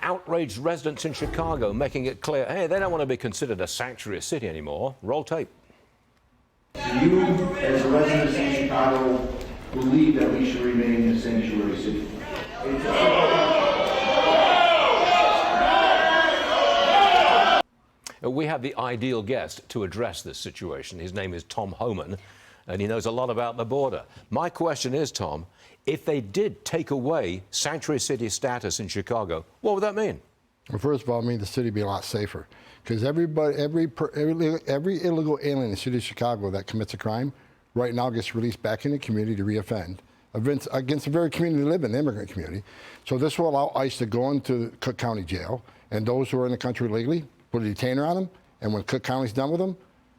Outraged residents in Chicago making it clear, hey, they don't want to be considered a sanctuary city anymore. Roll tape. Do you, as a resident of Chicago, believe that we should remain a sanctuary city? We have the ideal guest to address this situation. His name is Tom Homan, and he knows a lot about the border. My question is, Tom, if they did take away sanctuary city status in Chicago, what would that mean? Well, first of all, it means the city would be a lot safer. Because every illegal alien in the city of Chicago that commits a crime right now gets released back in the community to reoffend against the very community they live in, the immigrant community. So this will allow ICE to go into Cook County Jail, and those who are in the country legally, put a detainer on them, and when Cook County's done with them,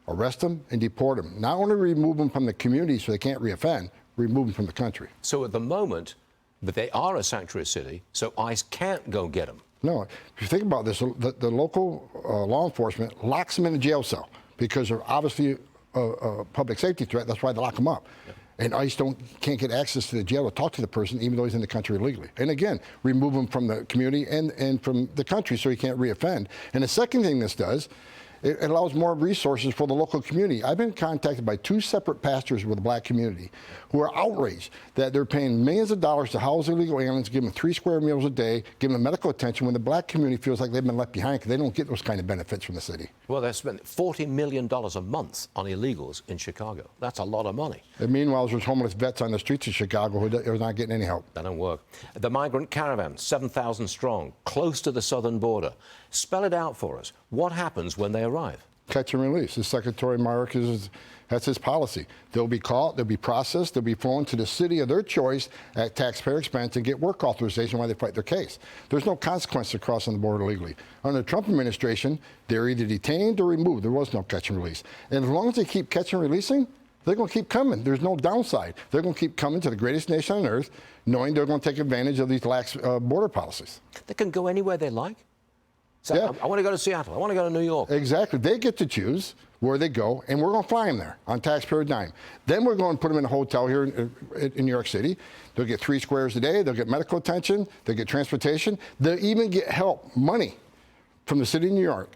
arrest them and deport them. Not only remove them from the community so they can't reoffend, remove them from the country. So at the moment, but they are a sanctuary city, so ICE can't go get them. No, if you think about this, the local law enforcement locks them in a jail cell because they're obviously a public safety threat. That's why they lock them up. Yep. And ICE can't get access to the jail to talk to the person, even though he's in the country illegally. And again, remove him from the community and from the country so he can't reoffend. And the second thing this does, it allows more resources for the local community. I've been contacted by 2 separate pastors with the black community who are outraged that they're paying millions of dollars to house illegal aliens, give them 3 square meals a day, give them medical attention when the black community feels like they've been left behind because they don't get those kind of benefits from the city. Well, they spend $40 million a month on illegals in Chicago. That's a lot of money. And meanwhile, there's homeless vets on the streets of Chicago who are not getting any help. That don't work. The migrant caravan, 7,000 strong, close to the southern border. Spell it out for us. What happens when they arrive? Catch and release. The Secretary Mark that's his policy. They'll be caught, they'll be processed, they'll be flown to the city of their choice at taxpayer expense and get work authorization while they fight their case. There's no consequence to crossing the border legally. Under the Trump administration, they're either detained or removed. There was no catch and release. And as long as they keep catching and releasing, they're going to keep coming. There's no downside. They're going to keep coming to the greatest nation on earth, knowing they're going to take advantage of these lax border policies. They can go anywhere they like? So yeah. I want to go to Seattle. I want to go to New York. Exactly. They get to choose where they go, and we're going to fly them there on taxpayer dime. Then we're going to put them in a hotel here in New York City. They'll get 3 squares a day. They'll get medical attention. They'll get transportation. They'll even get help, money from the city of New York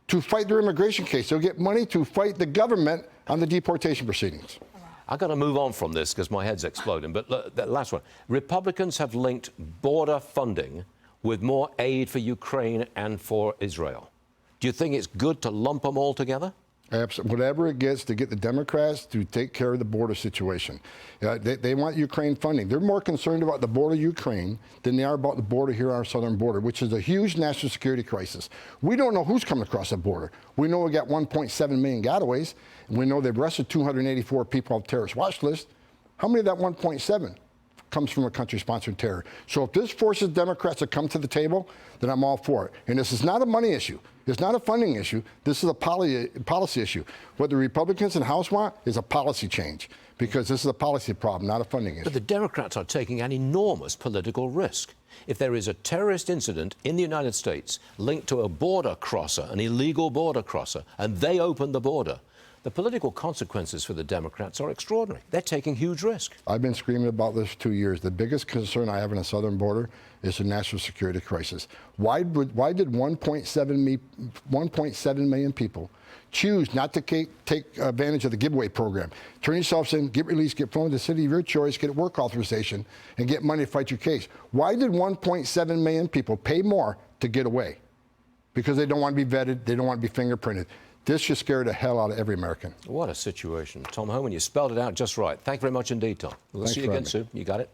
to fight their immigration case. They'll get money to fight the government on the deportation proceedings. I've got to move on from this because my head's exploding. But look, that last one. Republicans have linked border funding with more aid for Ukraine and for Israel. Do you think it's good to lump them all together? Absolutely. Whatever it gets to get the Democrats to take care of the border situation. They want Ukraine funding. They're more concerned about the border of Ukraine than they are about the border here on our southern border, which is a huge national security crisis. We don't know who's coming across the border. We know we got 1.7 million gotaways. And we know they've arrested 284 people on the terrorist watch list. How many of that 1.7 comes from a country-sponsored terror? So if this forces Democrats to come to the table, then I'm all for it. And this is not a money issue. It's not a funding issue. This is a policy issue. What the Republicans in the House want is a policy change, because this is a policy problem, not a funding issue. But the Democrats are taking an enormous political risk. If there is a terrorist incident in the United States linked to a border crosser, an illegal border crosser, and they open the border, the political consequences for the Democrats are extraordinary. They're taking huge risk. I've been screaming about this for 2 years. The biggest concern I have on the southern border is the national security crisis. Why did 1.7 million people choose not to take advantage of the giveaway program? Turn yourselves in, get released, get flown to the city of your choice, get work authorization, and get money to fight your case. Why did 1.7 million people pay more to get away? Because they don't want to be vetted, they don't want to be fingerprinted. This should scare the hell out of every American. What a situation. Tom Homan, you spelled it out just right. Thank you very much indeed, Tom. We'll see you again soon. You got it?